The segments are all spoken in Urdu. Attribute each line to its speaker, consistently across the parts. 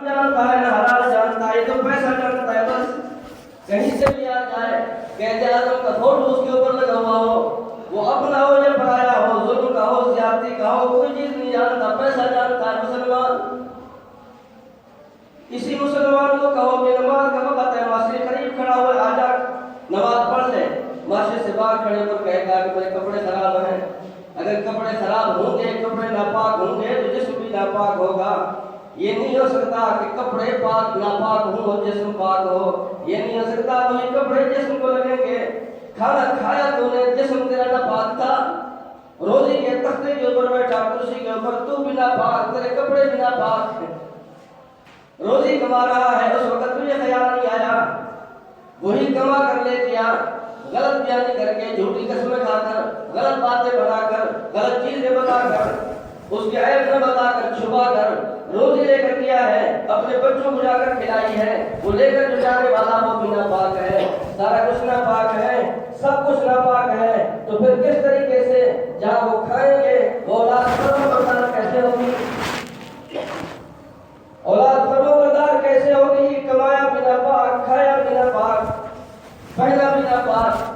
Speaker 1: جانتا ہے نہ حلال جانتا ہے، یہ تو پیسہ جانتا ہے بس، کہیں سے بھی آ جائے، قائد اعظم کا فوٹو اس کے اوپر لگا ہوا ہو، وہ اپنا ہو یا پرایا ہو، ظلم کا ہو زیادتی کا ہو، کوئی چیز نہیں جانتا، پیسہ جانتا ہے مسلمان۔ اسی مسلمان کو کہو کہ نماز کا وقت ہے، معاشرے قریب کھڑا ہوا ہے، آجا نماز پڑھ لے، معاشرے سے باہر کھڑے پر کہے گا کہ میرے کپڑے خراب ہیں۔ اگر کپڑے خراب ہوں گے، کپڑے ناپاک ہوں گے تو جسم بھی ناپاک ہوگا۔ یہ نہیں ہو سکتا کہ کپڑے پاک ناپاک ہوں اور جسم پاک ہو، یہ نہیں ہو سکتا۔ وہی کپڑے جسم کو لگیں گے، کھانا کھایا تو نے، جسم تیرا ناپاک تھا، روزی کے تختے کے اوپر بیٹھا، کرسی کے اوپر، تو بھی ناپاک، تیرے کپڑے بھی ناپاک ہیں۔ روزی کما رہا ہے، اس وقت تجھے خیال نہیں آیا، وہی کما کر لے کیا، غلط بیانی کر کے، جھوٹی قسمیں کھا کر، غلط باتیں بنا کر، غلط چیزیں بتا کر، اس کے عیب نہ بتا کر، چھپا کر روزی لے کر کیا ہے، اپنے بچوں کو جا کر کھلائی ہے، وہ لے کر جو جانے والا وہ بھی ناپاک ہے، سارا کچھ ناپاک ہے، سب کچھ ناپاک ہے، تو پھر کس طریقے سے جہاں وہ کھائیں گے وہ اولاد فرمانبردار کیسے ہوگی؟ اولاد فرمانبردار کیسے ہوگی؟ کمایا بھی ناپاک، کھایا بھی ناپاک، پہنا بھی ناپاک۔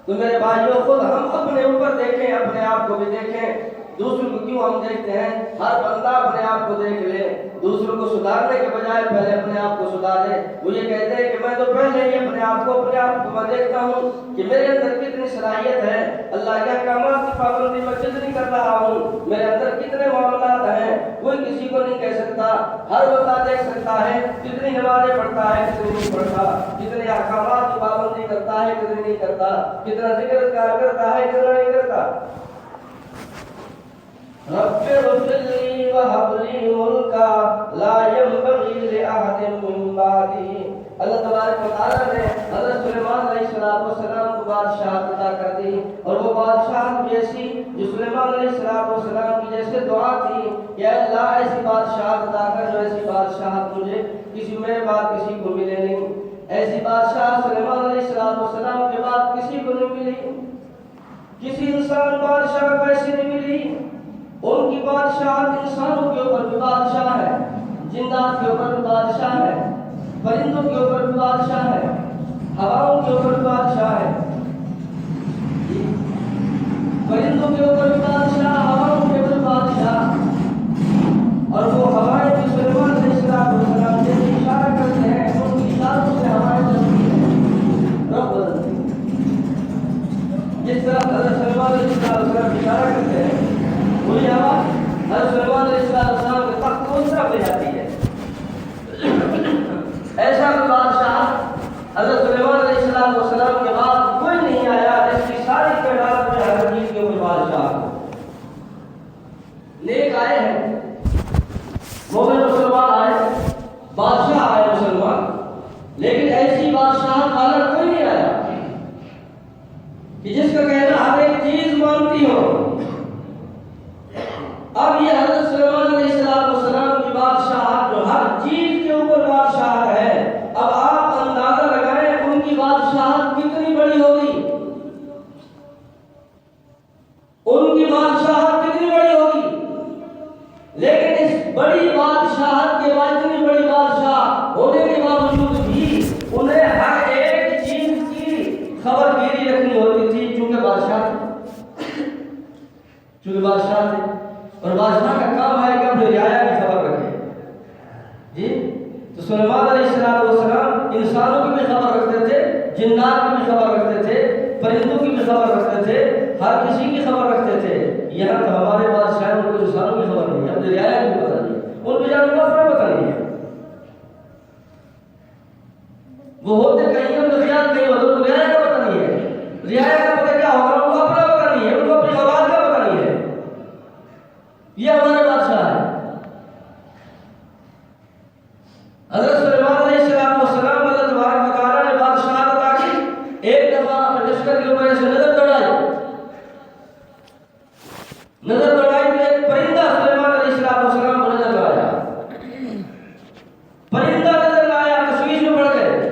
Speaker 1: تو میرے بھائیوں، خود ہم اپنے اوپر دیکھیں، اپنے آپ کو بھی دیکھیں، دوسروں کو کیوں ہم دیکھتے ہیں؟ ہر بندہ اپنے آپ کو دیکھ لے، دوسروں کو سدھارنے کے بجائے پہلے اپنے آپ کو سدھارے۔ وہ یہ کہتے ہیں کہ میں تو پہلے ہی اپنے آپ کو میں دیکھتا ہوں کہ میرے اندر کتنی صلاحیت ہے، اللہ کے احکامات کی پابندی میں کتنی کر رہا ہوں، میرے اندر کتنے معاملات ہیں، کوئی کسی کو نہیں کہہ سکتا۔ ہر بندہ دیکھ سکتا ہے کتنی نمازیں پڑھتا ہے، کتنی نہیں پڑھتا، کتنے احکامات کی پابندی کرتا ہے، کتنی نہیں کرتا، کتنا ذکر کرتا ہے، کتنا نہیں کرتا۔ رب اغفر لي وهب لي ملكا لا ينبغي لأحد من بعدي۔ اللہ تبارک و تعالیٰ نے حضرت سلیمان علیہ السلام کو بادشاہت عطا کر دی، اور وہ بادشاہت بھی ایسی جو سلیمان علیہ السلام کی جیسے دعا تھی کہ اے اللہ ایسی بادشاہت عطا کر جو ایسی بادشاہت مجھے کسی میرے بعد کسی کو ملے نہیں، ایسی بادشاہت سلیمان علیہ السلام کے بعد کسی کو نہیں ملی، کسی انسان بادشاہ کو ایسی نہیں ملی۔ ان کی بادشاہت انسانوں کے اوپر بھی بادشاہ ہے، جنات کے اوپر بھی بادشاہ ہے، پرندوں کے اوپر بھی بادشاہ ہے، ہواؤں کے اوپر بھی بادشاہ ہے، پرندوں کے اوپر بھی بادشاہ، ہواؤں کے اوپر بھی بادشاہ۔ اور وہ ہوائیں بھی سلیمان علیہ السلام جیسے اشارہ کرتے ہیں، ان کی اشاروں سے ہوائیں چلتی ہیں، رب بدلتی ہیں۔ جس طرح حضرت سلیمان علیہ السلام اشارہ کرتے ہیں، وہی ہوا حضرت سلیمان علیہ السلام کے تخت کو اس طرف لے جاتی ہے۔ ایسا کوئی بادشاہ حضرت سلیمان علیہ السلام کے بعد کوئی نہیں آیا جس کی ساری کائنات میں ہر چیز کے اوپر بادشاہ ہو۔ نیک آئے ہیں، مومن مسلمان آئے، بادشاہ آئے مسلمان، لیکن ایسی بادشاہت والا کوئی نہیں آیا کہ جس کا کہنا ہر ایک چیز مانتی ہو۔ اب یہ حضرت سلیمان علیہ السلام کی بادشاہت جو ہر چیز کے اوپر بادشاہت ہے، اب آپ اندازہ لگائیں ان کی بادشاہت کتنی بڑی ہوگی، ان کی بادشاہت کتنی بڑی ہوگی۔ لیکن اس بڑی بادشاہت کے بعد، اتنی بڑی بادشاہ ہونے کے باوجود بھی انہیں ہر ایک چیز کی خبر گیری رکھنی ہوتی تھی، چونکہ بادشاہ تھے، اور بادشاہ کا کام ہے کہ اپنے رعایا کی خبر رکھے۔ جی تو سلیمان علیہ السلام انسانوں کی بھی خبر رکھتے تھے، جنات کی بھی خبر رکھتے تھے، پرندوں کی بھی خبر رکھتے تھے، ہر کسی کی خبر رکھتے تھے۔ یہاں تو ہمارے بادشاہ کو انسانوں کی خبر نہیں ہے، اپنے رعایا کی پتہ نہیں ہے، ان کو جاننے کا پتہ نہیں ہے، وہ ہوتے کہیں ان کا خیال کہیں ہوتا، ان کو رعایا کا پتہ نہیں ہے، رعایا کا پتہ کیا ہوگا ان کو اپنا پتہ نہیں ہے، ان کو اپنی اولاد کا پتہ نہیں ہے۔ یہ ہمارے بادشاہ ہے۔ حضرت سلیمان علیہ السلام اللہ تبارک و تعالیٰ نے بادشاہت عطا کی، ایک دفعہ اپنے لشکر کے اوپر سے نظر دوڑائی تو ایک پرندہ سلیمان علیہ السلام کو نظر آیا، پرندہ نظر آیا، تشویش میں پڑ گئے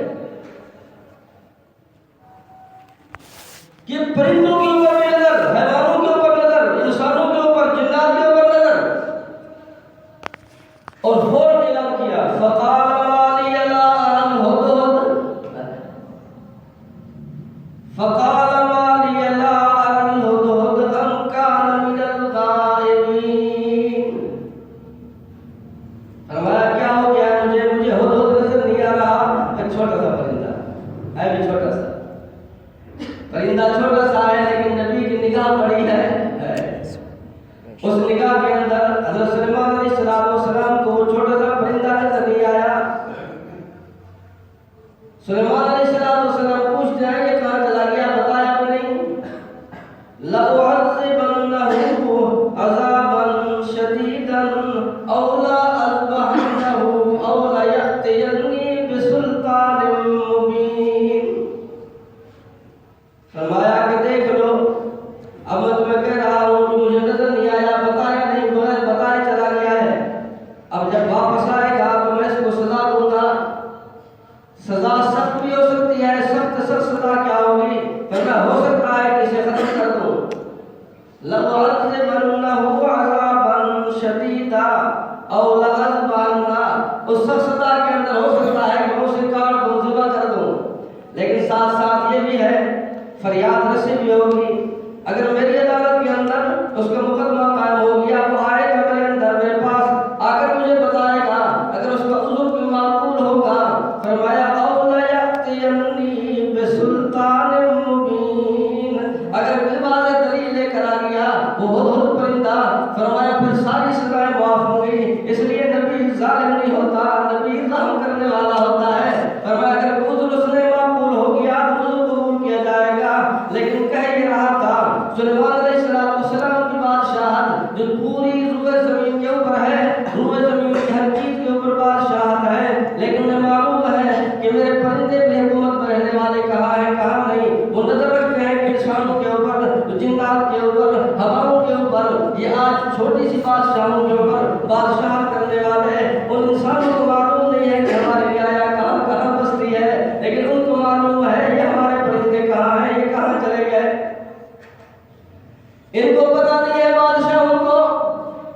Speaker 1: کہ پرندوں کے اوپر بھی نظر، حیوانوں کے اوپر نظر، انسانوں کے اوپر، جنات کے اوپر نظر، اور فوراً اعلان فرمایا کیا ہو گیا ہے مجھے؟ مجھے ہدہد نظر نہیں آ رہا، ایک چھوٹا سا پرندہ ہے، بھی چھوٹا سا پرندہ، چھوٹا سا ہے لیکن نبی کی نگاہ بڑی ہے۔ اس نگاہ کے اندر حضرت سلیمان علیہ السلام کو وہ چھوٹا سا پرندہ نظر نہیں آیا۔ سلیمان علیہ السلام پوچھتے ہیں یہ کہاں چلا گیا؟ بتایا بھی نہیں۔ لَأُعَذِّبَنَّهُ عَذَابًا شَدِيدًا أَوْ لَأَذْبَحَنَّهُ أَوْ لَيَأْتِيَنِّي بِسُلْطَانٍ مُبِينٍ۔ فرمایا کہ دیکھ لو، اب میں تمہیں کہہ رہا ہوں کہ مجھے نظر نہیں آیا، بتایا نہیں، بغیر بتائے چلا گیا ہے۔ اب جب واپس آئے گا تو میں اس کو سزا دوں گا۔ سزا سخت بھی ہو سکتی ہے، سخت سزا کیا ہوگی؟ ورنہ ہو سکتا ہے کہ اسے ختم کر دوں۔ لَأُعَذِّبَنَّهُ عَذَابًا شَدِيدًا أَوْ لَأَذْبَحَنَّهُ، اس سخت سزا کے اندر ہو سکتا ہے کہ میں اسے کاٹ دوں، ذبح کر دوں۔ لیکن ساتھ ساتھ یہ بھی ہے فریاد رسی بھی ہوگی۔ اگر میری عدالت کے اندر اس کا مقدمہ قائم ہو گیا، وہ آئے گا میرے اندر، میرے پاس آ کر مجھے بتائے گا، اگر اس کا عذر بھی معقول ہوگا، فرمایا أَوْ لَيَأْتِيَنِّي بِسُلْطَانٍ مُبِينٍ، اگر کوئی واضح دلیل لے کر آ گیا وہ ہدہد پرندہ، فرمایا پھر ساری سزائیں معاف ہوں گی۔ اس لیے نبی ظالم نہیں ہوتا، نبی رحم کرنے والا ہوتا ہے۔ فرمایا اگر عذر اس نے معقول ہو گیا تو عذر قبول کیا جائے گا۔ لیکن کہہ یہ رہا تھا سلیمان علیہ السلام کی بادشاہت جو پوری روئے زمین کے اوپر ہے، روئے زمین کی ہر چیز کے اوپر بادشاہت ہے، لیکن انہیں معلوم ہے کہ میرے پرندے بھی حکومت میں رہنے والے کہاں ہیں کہاں نہیں۔ وہ نظر رکھتے ہیں کہ انسانوں کے اوپر، جنات کے اوپر، ہواؤں کے اوپر، یہ آج چھوٹی سی بادشاہوں کے اوپر بادشاہت کرنے والے ہیں۔ ان انسانوں کو معلوم نہیں ہے کہ ہماری رعایا کہاں کہاں بستی ہے، لیکن ان کو معلوم ہے یہ ہمارے پرندے کہاں ہیں، یہ کہاں چلے گئے۔ ان کو پتہ نہیں ہے بادشاہوں کو،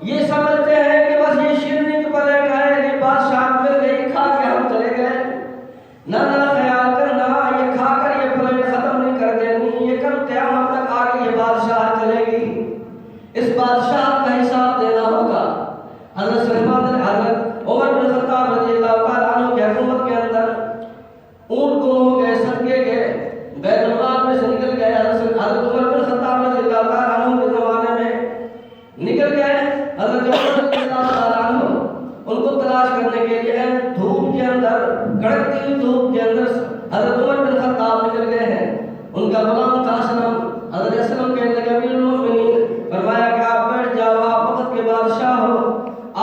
Speaker 1: یہ سمجھتے ہیں کہ بس یہ شیرنی کے پلے گئے، یہ بادشاہت مل گئی، کھا کے ہم چلے گئے۔ نہ خیال کرنا، یہ کھا کر یہ پلے ختم نہیں کر دینی، یہ کل قیامت تک آگے یہ بادشاہت چلے گی۔ اس بادشاہت کا حساب دینا ہوگا۔ حضرت حضرت عمر بن خطاب رضی اللہ تعالیٰ عنہ کی حکومت کے اندر اونٹ گم ہو گئے، صدقے کے بیت المال میں سے نکل گئے۔ حضرت عمر بن خطاب رضی اللہ تعالیٰ عنہ کے زمانے میں نکل گئے۔ حضرت عمر رضی اللہ تعالیٰ عنہ ان کو تلاش کرنے کے لیے دھوپ کے اندر، کڑکتی ہوئی دھوپ کے اندر حضرت عمر بن خطاب نکل گئے ہیں۔ ان کا غلام تھا اسلم۔ حضرت اسلم کہنے لگے امیر المؤمنین، فرمایا کہ آپ بیٹھ جاؤ، آپ وقت کے بادشاہ ہو،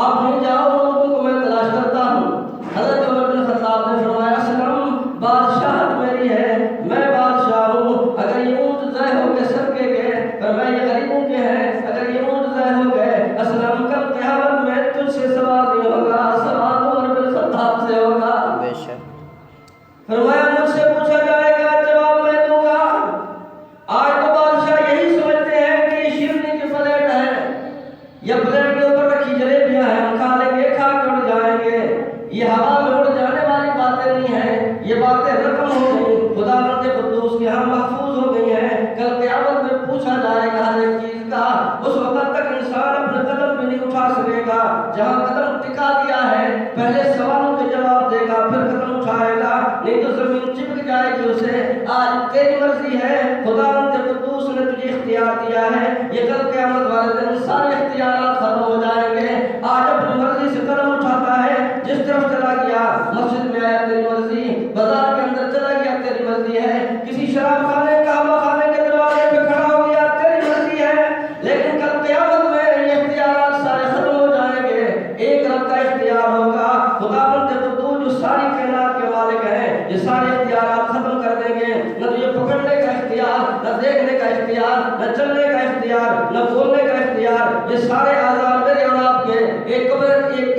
Speaker 1: آپ نہیں جاؤ، ان کو میں تلاش کرتا ہوں۔ حضرت عمر بن خطاب نے فرمایا اسلم بادشاہت میری ہے، میں بادشاہ ہوں، اگر یہ اونٹ ضائع ہو گئے صدقے کے، فرمایا یہ غریبوں کے ہیں، اگر یہ اونٹ ضائع ہو گئے، اسلم کل قیامت میں تجھ سے سوال نہیں ہوگا، سوال عمر بن خطاب سے ہوگا۔ بے شک فرمایا مجھ سے پوچھا جائے گا، جواب میں دوں گا۔ آج تو بادشاہ یہی سمجھتے ہیں کہ یہ شیرنی کی پلیٹ ہے، یا پلیٹ کے اوپر رکھی جلیبیاں ہیں، ہم کھا لیں گے، کھا کے اڑ جائیں گے۔ یہ ہوا میں اڑ جانے والی باتیں نہیں ہیں، یہ باتیں رقم ہو گئی، خدا بندے قدوس کے ہاں محفوظ ہو گئی ہیں۔ کل قیامت میں پوچھا جائے گا ہر ایک چیز کا، اس وقت تک انسان اپنے قدم بھی نہیں اٹھا سکے گا۔ جہاں قدم ٹکا دیا ہے پہلے سوالوں کے جواب دے گا، پھر قدم اٹھائے گا، نہیں تو زمین چپک جائے گی اسے۔ آج تیری مرضی ہے، خدا بندے قدوس نے تجھے اختیار دیا ہے، یہ کل قیامت والے دن سارے اختیارات ختم ہو جائیں گے۔ آج اپنی مرضی سے قدم اٹھاتا ہے، جس طرف چلا گیا، مسجد میں آیا تیری مرضی، بازار کے اندر چلا گیا تیری مرضی ہے، کسی شراب خانے قہوہ خانے کے دروازے پہ کھڑا ہو گیا تیری مرضی ہے۔ لیکن کل قیامت میں یہ اختیارات سارے ختم ہو جائیں گے، ایک رب کا اختیار ہوگا۔ خدا بندے قدوس جو ساری کائنات کے مالک ہیں، یہ سارے اختیارات ختم کر دیں گے۔ نہ تجھے پکڑنے کا اختیار، نہ دیکھنے کا اختیار، نہ چلنے کا اختیار، نہ بولنے کا اختیار، یہ سارے اعضاء میرے اور آپ کے ایک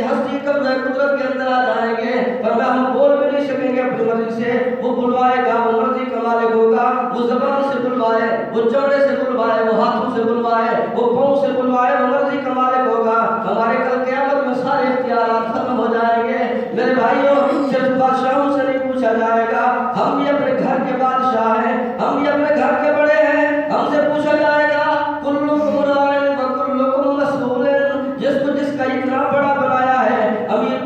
Speaker 1: ہستی قبضہ قدرت کے اندر آ جائیں گے، ورنہ ہم بول بھی نہیں سکیں گے اپنی مرضی سے۔ وہ بلوائے گا، وہ مرضی کا مالک ہوگا، وہ زبان سے بلوائے، وہ چمڑے سے بلوائے، وہ ہاتھوں سے بلوائے، وہ پاؤں سے بلوائے، وہ مرضی کا مالک ہوگا۔ ہمارے کل قیامت میں سارے اختیارات ختم ہو جائیں گے۔ میرے بھائیوں، صرف بادشاہوں سے نہیں پوچھا جائے گا، ہم بھی اپنے گھر کے بادشاہ ہیں، ہم بھی اپنے گھر کے بڑے ہیں، ہم سے پوچھا جائے گا کلکم راع و کلکم مسئول، جس کو جس کا اتنا بڑا بنایا ہے، امیر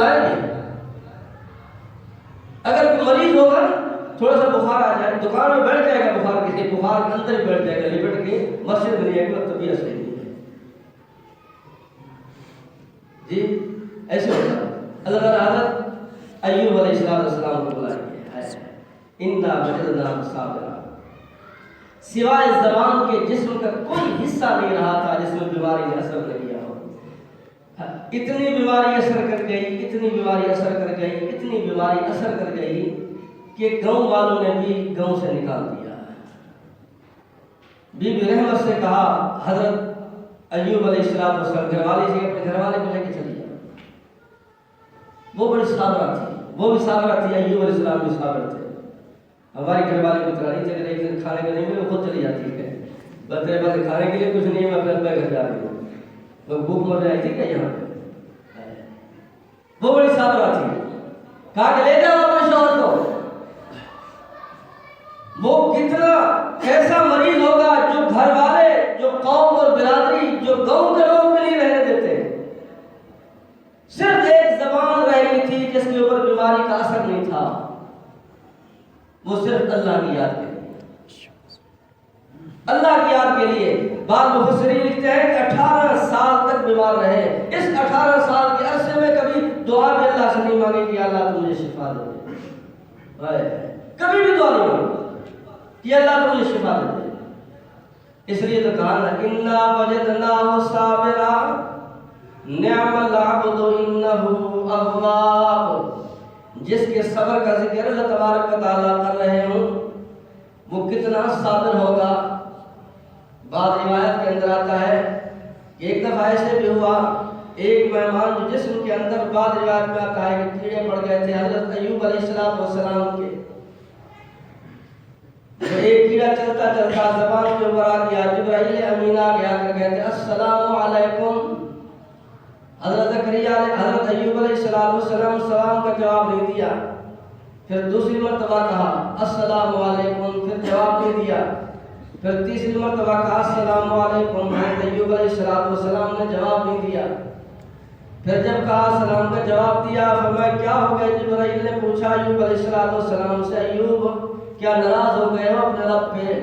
Speaker 1: بلائیں گے. اگر کوئی مریض ہوگا تھوڑا سا بخار آ جائے, دکان میں بیٹھ جائے گا, بخار کے اندر ہی بیٹھ جائے گا, لپٹ کے مسجد میں نہیں آئے گا, طبیعت صحیح نہیں ہے. جی ایسے ہوتا ہے. اللہ تعالیٰ حضرت ایوب علیہ السلام کو بلائیں گے, اِنَّا وَجَدْنَاهُ صَابِرًا. سوائے زبان کے جسم کا کوئی حصہ نہیں رہا تھا جس میں بیماری نے اثر نہ کیا ہو. اتنی بیماری اثر کر گئی, اتنی بیماری اثر کر گئی, اتنی بیماری اثر کر گئی کہ گاؤں والوں نے بھی گاؤں سے نکال دیا. بی بی رحمت سے کہا حضرت ایوب علیہ السلام گھر والے سے اپنے گھر والے کو لے کے چلی جائے. وہ بڑی صابرہ تھی, وہ بھی صابرہ تھی, ایوب علیہ السلام بھی صابر تھے. ہماری گھر والے کو اتنا نہیں چلے, ایک دن کھانے کے نہیں ملے خود چلی جاتی ہے, بس میرے پاس کھانے کے لیے کچھ نہیں ہے, میں اپنے گھر جا رہی ہوں. وہ بھوک مر رہی تھی کیا یہاں پہ. وہ بڑی صابرہ تھی. کہا کہ لے جاؤ اپنے شوہر کو. وہ کتنا ایسا مریض ہوگا جو گھر والے, جو قوم اور برادری, جو گاؤں کے لوگ بھی نہیں رہنے دیتے. صرف ایک زبان رہ گئی تھی جس کے اوپر بیماری کا اثر نہیں تھا, وہ صرف اللہ کی یاد کے لیے, اللہ کی یاد کے لیے. بعض مفسرین لکھتے ہیں کہ 18 سال تک بیمار رہے. اس 18 سال کے عرصے میں کبھی دعا بھی اللہ سے نہیں مانگی کہ اللہ تم مجھے شفا دے دے. کبھی بھی دعا نہیں مانگی کہ اللہ تم مجھے شفا دے دے. اس لیے تو کہا نا اِنَّا وَجَدْنَاهُ صَابِرًا نِعْمَ الْعَبْدُ إِنَّهُ أَوَّابٌ. جس کے صبر کا ذکر اللہ تبارک و تعالیٰ کر رہے ہوں وہ کتنا صابر ہوگا. بعض روایت کے اندر آتا ہے کہ ایک دفعہ ایسے بھی ہوا, ایک مہمان جو جسم کے اندر, بعض روایت میں آتا ہے کہ کیڑے پڑ گئے تھے حضرت ایوب علیہ السلام کے. تو ایک کیڑا چلتا چلتا زبان کے اوپر آ گیا. جبرائیل امین آ گیا کر کہتے السلام علیکم. حضرت ایوب علیہ السلام سلام کا جواب نہیں دیا. پھر دوسری مرتبہ کہا السلام علیکم, پھر جواب نہیں دیا. پھر تیسری مرتبہ کہا السلام علیکم. حضرت ایوب علیہ السلام نے جواب نہیں دیا. پھر جب کہا سلام کا جواب دیا, فرمایا کیا ہو گئے. جبرائیل نے پوچھا ایوب علیہ السلام سے, ایوب کیا ناراض ہو گئے ہو اپنے رب پہ؟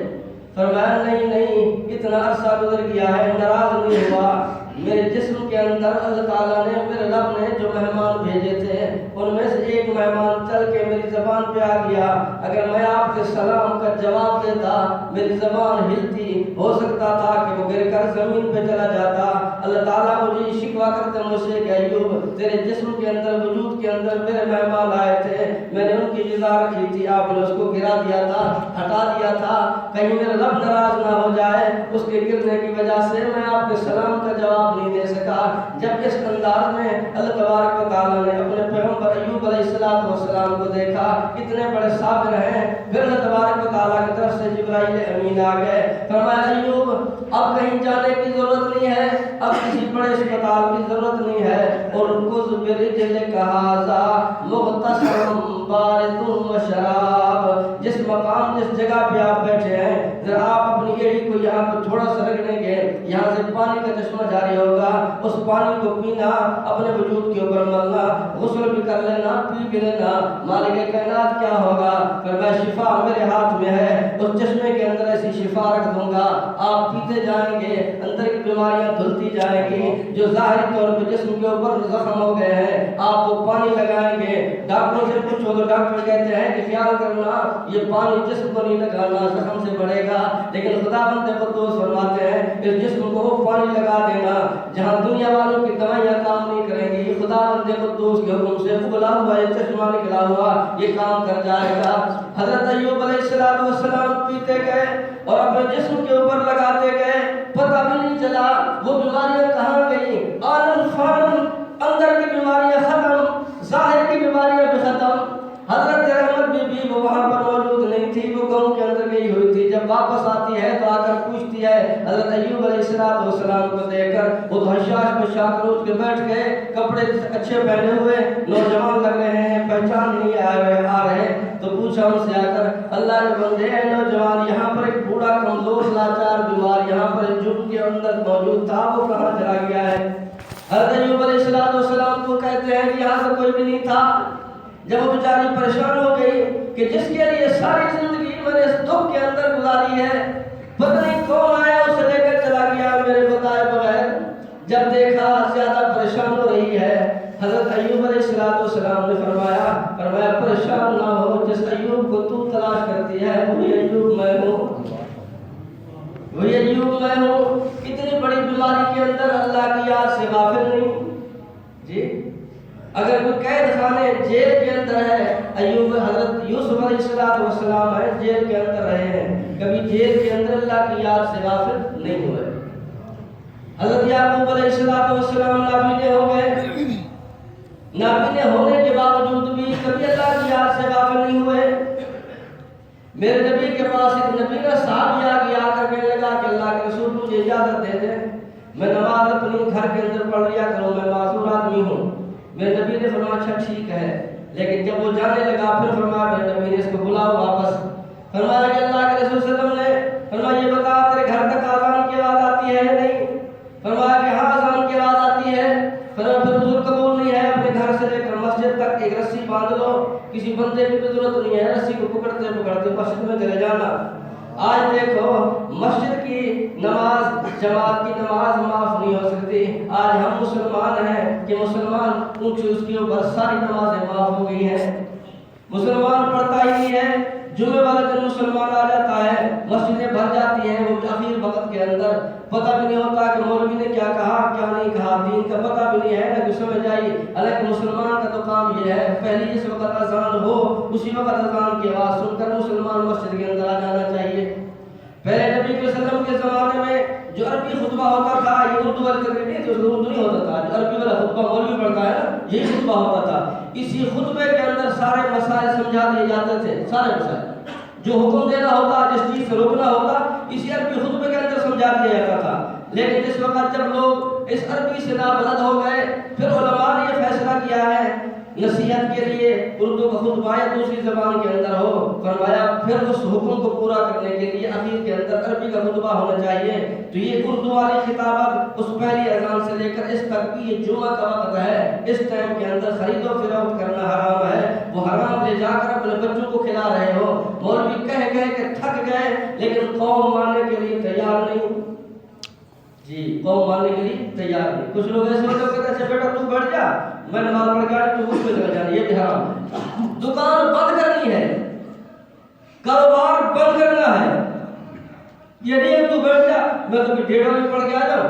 Speaker 1: فرمایا نہیں, اتنا عرصہ گزر گیا ہے, ناراض نہیں ہوا. میرے جسم کے اندر اللہ تعالیٰ نے, میرے رب نے جو مہمان بھیجے تھے ان میں سے ایک مہمان چل کے میری زبان پہ آ گیا. اگر میں آپ کے سلام کا جواب دیتا میری زبان ہلتی, ہو سکتا تھا کہ وہ گر کر زمین پہ چلا جاتا. اللہ تعالیٰ مجھے شکوا کرتے مجھ سے کہ ایوب تیرے جسم کے اندر, وجود کے اندر میرے مہمان آئے تھے, میں نے ان کی غذا رکھی تھی, آپ نے اس کو گرا دیا تھا, ہٹا دیا تھا, کہیں میرا رب ناراض نہ ہو جائے. اس کے گرنے کی وجہ سے میں آپ کے سلام کا جواب نہیں دے سکا. جب اس انداز میں اللہ تبارک و تعالیٰ نے اپنے پیغمبر ایوب علیہ السلام کو دیکھا کتنے بڑے صابر ہیں, پھر اللہ تبارک و تعالیٰ کی طرف سے جبرائیل امین آ گئے. فرمایا ایوب اب کہیں جانے کی ضرورت نہیں ہے, اب کسی بڑے اسپتال کی ضرورت نہیں ہے. اور کز برجلک ھذا مغتسل بارد و شراب, جس مقام جس جگہ پہ آپ بیٹھے ہیں ذرا آپ اپنی ایڑی کو یہاں پہ تھوڑا سا رکھ لیں گے, یہاں سے پانی کا چشمہ جاری ہوگا, اس پانی کو پینا, اپنے وجود کے اوپر ملنا, غسل بھی کر لینا, پی بھی لینا. مالک کائنات کیا ہوگا؟ فرمایا شفا میرے ہاتھ میں ہے, اس چشمے کے اندر ایسی شفا رکھ دوں گا, آپ پیتے جائیں گے, اندر کی بیماریاں دھلتی جائیں گی. جو ظاہری طور پہ جسم کے اوپر زخم ہو گئے ہیں آپ وہ پانی لگائیں گے. ڈاکٹروں سے پوچھو تو ڈاکٹر کہتے ہیں کہ خیال کرنا یہ پانی جسم کو نہیں لگانا, زخم سے بڑھے گا. لیکن خداوند قدوس فرماتے ہیں اس جسم کو وہ پانی لگا دینا جہاں دنیا والوں کی دوائیاں کام نہیں کریں گی. خداوند قدوس کے حکم سے اگلا ہوا یہ چشمہ نکلا ہوا یہ کام کر جائے گا. حضرت ایوب علیہ السلام پیتے گئے اور اپنے جسم کے اوپر لگاتے گئے, پتہ بھی نہیں چلا وہ بیماریاں کہاں گئیں. آنن فانن اندر کی بیماریاں ختم, ظاہر کی بیماریاں بھی ختم. حضرت رحمت بی بی وہ وہاں پر موجود نہیں تھی, وہ گاؤں کے اندر گئی ہوئی تھی. جب واپس آتی ہے تو آ کر پوچھتی ہے حضرت ایوب علیہ السلام کو دیکھ کر وہ تو حشاش پہ شاہ کروچ کے بیٹھ گئے, کپڑے اچھے پہنے ہوئے, نوجوان لگ رہے ہیں, پہچان نہیں آ رہے. تو پوچھا ان سے آ کر اللہ کے بندے ہیں نوجوان, یہاں پر ایک بوڑھا کمزور لاچار بیمار یہاں پر جم کے اندر موجود تھا, وہ کہاں چلا گیا ہے؟ حضرت ایوب علیہ السلام کو کہتے ہیں کہ یہاں سے کوئی بھی نہیں تھا. جب وہ بیچاری پریشان ہو گئی کہ جس کے لیے ساری زندگی میں نے اس دکھ کے اندر گزاری ہے، پتہ نہیں کون آیا اسے لے کر چلا گیا میرے بتائے بغیر. جب دیکھا زیادہ پریشان ہو رہی ہے، حضرت ایوب علیہ السلام نے فرمایا پریشان نہ ہو، جس ایوب کو تو تلاش کرتی ہے وہی ایوب میں ہوں، وہی ایوب میں ہوں. اتنی بڑی بیماری کے اندر اللہ کی یاد سے غافل نہیں. جی اگر کوئی قید خانے جیل کے اندر ہے، ایوب حضرت یوسف علیہ السلام ہے جیل کے اندر رہے ہیں، کبھی جیل کے اندر اللہ کی یاد سے غافل نہیں ہوئے. حضرت یعقوب علیہ السلام نابینے ہو گئے، نابینے ہونے کے باوجود بھی کبھی اللہ کی یاد سے غافل نہیں ہوئے. میرے نبی کے پاس ایک نبی کا صحابی آ کر کہنے لگا کہ اللہ کے رسول مجھے اجازت دے دیں، میں نماز اپنی گھر کے اندر پڑھ لیا کروں، میں معذور آدمی ہوں. میرے نبی نے فرمایا اچھا ٹھیک ہے. لیکن جب وہ جانے لگا پھر فرمایا میرے نبی نے اس کو بلاؤ واپس. فرمایا کہ اللہ کے رسول صلی اللہ علیہ وسلم نے فرمایا یہ بتا تیرے گھر تک اذان کی آواز آتی ہے یا نہیں؟ فرمایا کہ ہاں اذان کی آواز آتی ہے. فرمایا پھر حضور قبول نہیں ہے، اپنے گھر سے لے کر مسجد تک ایک رسی باندھ لو، کسی بندے کی ضرورت نہیں ہے، رسی کو پکڑتے پکڑتے مسجد میں چلے جانا. آج دیکھو مسجد کی نماز، جماعت کی نماز معاف نہیں ہو سکتی. آج ہم مسلمان ہیں کہ مسلمان اونچی اس کے اوپر ساری نمازیں معاف ہو گئی ہیں. مسلمان پڑھتا ہی نہیں ہے. جمعے والے دن مسلمان آ جاتا ہے، مسجدیں بھر جاتی ہیں، وہ اخیر وقت کے اندر پتہ بھی نہیں ہوتا کہ مولوی نے کیا کہا کیا نہیں کہا، دین کا پتہ بھی نہیں ہے نہ کچھ سمجھ آئی. حالانکہ مسلمان کا تو کام یہ ہے پہلی جس وقت اذان ہو اسی وقت اذان کی آواز سن کر مسلمان مسجد کے اندر آ جانا چاہیے. پہلے نبی صلی اللہ علیہ وسلم کے زمانے میں جو عربی خطبہ ہوتا تھا، یہ اردو والی تقریر نہیں تھی، اردو نہیں ہوتا تھا، جو عربی والا خطبہ مولوی پڑھتا ہے نا یہی خطبہ ہوتا تھا. اسی خطبے کے اندر سارے مسائل سمجھا دیے جاتے تھے، سارے مسائل جو حکم دینا ہوتا، جس چیز سے روکنا ہوتا، اسی عربی خطبے کے اندر سمجھا دیا جاتا تھا. لیکن جس وقت جب لوگ اس عربی سے نابلد ہو گئے، پھر علماء نے یہ فیصلہ کیا ہے نصیحت کے لیے اردو کا خطبہ یا دوسری زبان کے اندر ہو. فرمایا پھر اس حکم کو پورا کرنے کے لیے اخیر کے اندر عربی کا خطبہ ہونا چاہیے. تو یہ اردو والی خطابت اس پہلی اذان سے لے کر اس تک کی یہ جمعہ کا وقت ہے، اس ٹائم کے اندر خرید و فروخت کرنا حرام ہے. وہ حرام لے جا کر اپنے بچوں کو کھلا رہے ہو. مولوی کہہ کہ تھک گئے لیکن قوم ماننے کے لیے تیار نہیں. جی قوم ماننے کے لیے تیار نہیں. کچھ لوگ ایسے ہوتے ہیں کہ بیٹا تو بیٹھ جا، میں نماز پڑھ کے تو اس پہ چلا جانا، یہ بھی حرام ہے. دکان بند کرنی ہے، کاروبار بند کرنا ہے، یہ نہیں ہے تو بیٹھ جا میں تو 1.5 بجے پڑھ کے آ جاؤں،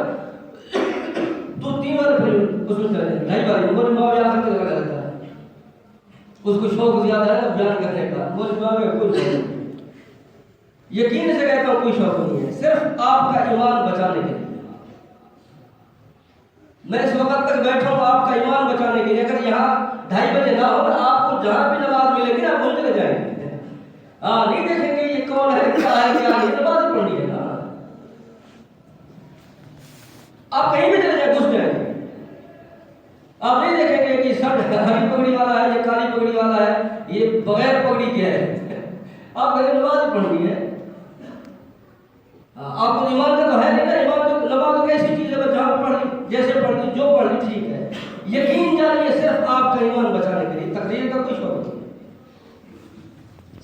Speaker 1: تو 3 بار پھر اس میں چلا جائے 2.5 بار. میرے ماں بھی آخر کے لگا رہتا ہے، اس کو شوق زیادہ ہے نا بیان کرنے کا. میرے ماں میں کوئی شوق نہیں، یقین سے کہتا ہوں کوئی شوق نہیں ہے، صرف آپ کا ایمان بچانے کے لیے. میں اس وقت تک بیٹھا ہوں آپ کا ایمان بچانے کے لیے. اگر یہاں 2:30 بجے نہ ہو آپ کو جہاں بھی نماز ملے گی آپ وہیں چلے جائیں گے. نہیں دیکھیں گے یہ کون ہے کیا ہے کیا نہیں، نماز ہی پڑھنی ہے نا. آپ کہیں بھی چلے جائیں گھس جائیں گے. آپ نہیں دیکھیں گے کہ سب ہری پگڑی والا ہے، یہ کالی پگڑی والا ہے، یہ بغیر پگڑی کے ہے. آپ کہیں نماز ہی پڑھنی ہے. آپ کو ایمان کا تو ہے نہیں نا. ایمان تو نماز ایک ایسی چیز ہے جہاں پڑھ لی جیسے پڑھ لی جو پڑھ لی ٹھیک ہے. یقین جانیے صرف آپ کا ایمان بچانے کے لیے، تقریر کا کوئی شوق نہیں.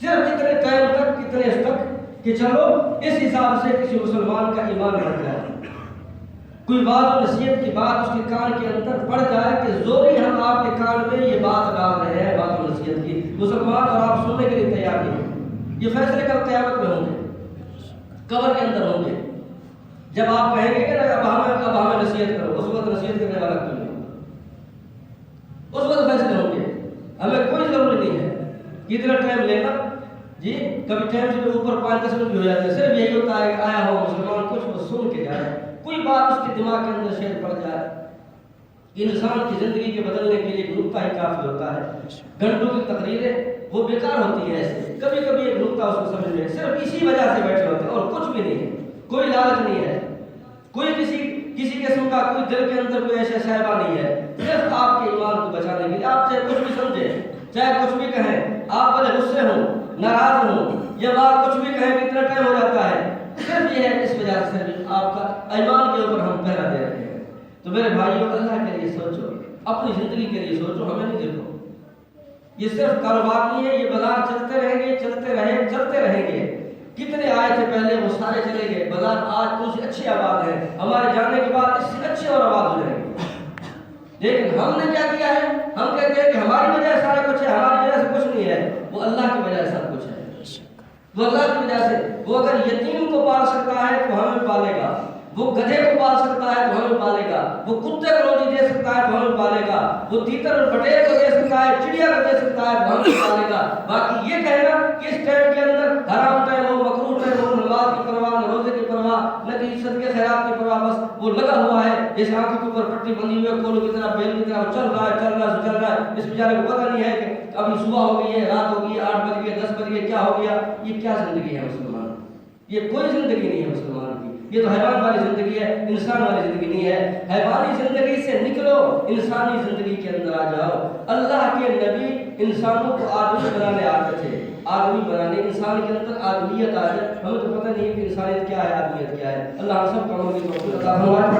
Speaker 1: صرف اتنے ٹائم تک اتنے تک کہ چلو اس حساب سے کسی مسلمان کا ایمان بڑھ جائے. کوئی بات و نصیحت کی بات اس کے کان کے اندر پڑ جائے کہ زوری ہم آپ کے کان میں یہ بات ڈال رہے ہیں بات و نصیحت کی، مسلمان اور آپ سننے کے لیے تیار نہیں. یہ فیصلے کل قیامت میں ہوں گے، قبر کے اندر ہوں گے. جب آپ کہیں گے کہ اب ہمیں نصیحت کرو، اس وقت نصیحت کرنے والا کوئی نہیں، اس وقت فیصلے ہوں گے. ہمیں کوئی ضروری نہیں ہے کتنا ٹائم لینا. جی کبھی ٹائم سے اوپر 5-10 منٹ بھی ہو جاتے ہیں. صرف یہی ہوتا ہے کہ آیا ہو مسلمان کچھ وہ سن کے جائے، کوئی بات اس کے دماغ کے اندر شیر پڑ جائے. انسان کی زندگی کے بدلنے کے لیے نقطہ ہی کافی ہوتا ہے. گھنٹوں کی تقریریں وہ بیکار ہوتی ہیں. ایسے کبھی کبھی ایک نقطہ اس کو سمجھ میں صرف اسی وجہ سے بیٹھے ہوتے ہیں اور کچھ بھی نہیں ہے. کوئی لالچ نہیں ہے، کوئی کسی قسم کا کوئی دل کے اندر کوئی ایسا شائبہ نہیں ہے. صرف آپ کے ایمان کو بچانے کے لیے. آپ چاہے کچھ بھی سمجھیں، چاہے کچھ بھی کہیں، آپ بڑے غصے ہوں، ناراض ہوں، یا بات کچھ بھی کہیں کتنا ٹائم ہو جاتا ہے، صرف یہ ہے اس وجہ سے آپ کا ایمان کے اوپر ہم پہرا دے رہے ہیں. تو میرے بھائیوں اللہ کے لیے سوچو، اپنی زندگی کے لیے سوچو، ہمیں نہیں دیکھو۔ یہ صرف کاروبار نہیں ہے، یہ بازار چلتے رہیں گے، چلتے رہیں گے۔ کتنے آئے تھے پہلے، وہ سارے چلے گئے، بازار آج تو سے اچھی آباد ہے، ہمارے جانے کے بعد اس سے اچھی اور آباد ہو جائے گی۔ لیکن ہم نے کیا کیا ہے؟ ہم کہتے ہیں کہ ہماری وجہ سے سارا کچھ ہے، ہماری وجہ سے کچھ نہیں ہے، وہ اللہ کی وجہ سے سب کچھ ہے۔ وہ اللہ کی وجہ سے، وہ اگر یتیم کو پال سکتا ہے تو ہمیں پالے گا، وہ گدھے کو پال سکتا ہے تو ہمیں پالے گا، وہ کتے کو روزی دے سکتا ہے تو ہمیں پالے گا، وہ تیتر اور بٹیر کو دے سکتا ہے، چڑیا کو دے سکتا ہے تو ہمیں پالے گا۔ باقی یہ کہنا کہ اس ٹائم کے اندر حرام ٹائم ہو، مکروہ ٹائم ہو، نماز کی پرواہ نہ، روزے کی پرواہ نہ، کسی صدقے خیرات کی پرواہ، بس وہ لگا ہوا ہے جیسے آنکھوں کے اوپر پٹی بندھی ہوئی ہے، کولوں کی طرح، بیل کی طرح چل رہا ہے۔ اس بیچارے کو پتہ نہیں ہے کہ ابھی صبح ہو گئی ہے، رات ہو گئی ہے، 8 بج گئے، 10 بج گئے، کیا ہو گیا؟ یہ کیا زندگی ہے مسلمان؟ یہ کوئی زندگی نہیں ہے مسلمان کی، یہ تو حیوان والی زندگی ہے، انسان والی زندگی نہیں ہے۔ حیوانی زندگی سے نکلو، انسانی زندگی کے اندر آ جاؤ۔ اللہ کے نبی انسانوں کو آدمی بنانے آتے تھے، آدمی بنانے، انسان کے اندر آدمیت آ جائے۔ ہمیں تو پتہ نہیں ہے کہ انسانیت کیا ہے، آدمیت کیا ہے۔ اللہ ہم سب کو عمل کی توفیق عطا فرمائے۔